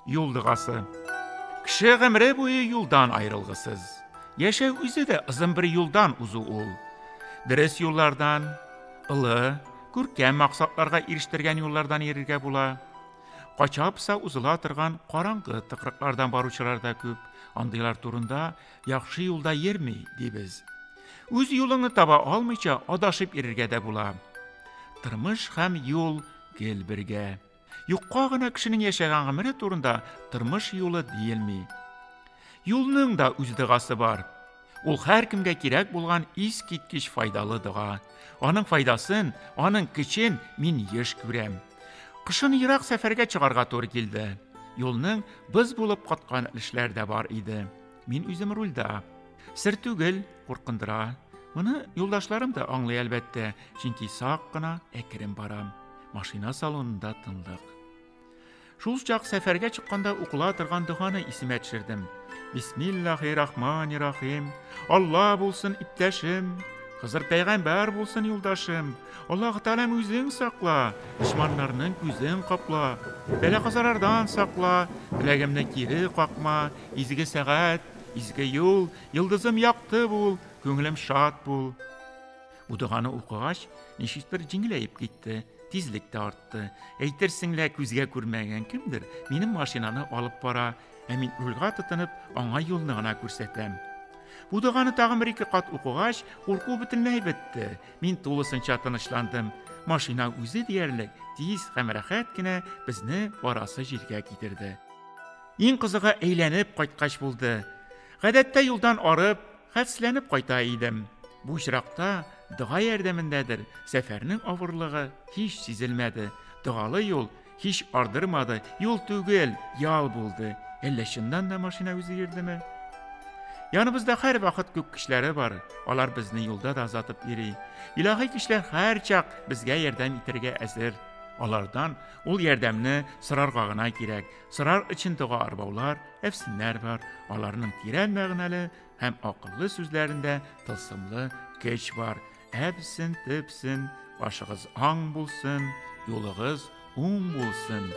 Юлдыгасы. Кеше гомре буе юлдан айрылгысыз. Яшәү үзе дә озын бер юлдан узу ул. Дөрес юллардан, ылы, күркәм максатларга ирештергән юллардан йөрергә була. Качапса узыла торган караңгы тыкрыклардан баручылар да күп. Андыйлар турында яхшы юлда йөрми дибез. Үз юлыңны таба алмыйча адашып йөрергә дә була. Тормыш һәм юл гел бергә. Юкка гына кешенең яшәгән гомере турында тормыш юлы диелми. Юлның да үз дыгасы бар. Ул һәркемгә кирәк булган искиткеч файдалы дыга. Аның файдасын, аның көчен мин еш күрәм. Кышын ерак сәфәргә чыгарга туры килде. Юлның без булып каткан эшләр дә бар иде. Мин үзем рульда. Сер түгел, куркындыра. Моны юлдашларым да аңлый әлбәттә, чөнки сак кына әкрен барам. Машина салонында тынлык. Шул чак сәфәргә чыкканда укыла торган доганы исемә төшердем. Бисмиллаһир-рахманир-рахим. Алла булсын иптәшем, Хызыр пәйгамбәр булсын юлдашым. Аллаһ Тәгалә үзең сакла, дошманнарның күзен капла, бәла-казалардан сакла, теләгемне кире какма, изге сәгать, изге юл, йолдызым якты бул, күңелем шат бул. Бу доганы укыгач, ничектер җиңеләеп китте. Тизлек тә артты. Әйтерсең лә күзгә күрмәгән кемдер минем машинаны алып бара, мин рульга тотынып, аңа юлны гына күрсәтәм. Бу доганы тагын бер-ике кат укыгач, курку бөтенләй бетте. Мин тулысынча тынычландым. Машина үзе диярлек тиз һәм рәхәт кенә безне барасы җиргә китерде. Иң кызыгы әйләнеп кайткач булды. Гадәттә юлдан арып, хәвефсезләнеп кайта идем. Бу очракта дога ярдәмендәдер. Сәфәрнең авырлыгы һич сизелмәде. Догалы юл һич ардырмады. Юл түгел, ял булды. Әллә чыннан да машина үзе йөрдеме? Яныбызда һәр вакыт күп кешеләре бар. Алар безне юлда да азатып йөри. Илаһи кешеләр һәр чак безгә ярдәм итәргә әзер. Алардан ул ярдәмне сорарга гына кирәк. Сорар өчен дога арбаулар, әфсиннәр бар. Аларның тирән мәгънәле һәм акыллы сүзләрендә тылсымлы көч бар. Әбсен, төпсен, башыгыз аң булсын, юлыгыз уң булсын.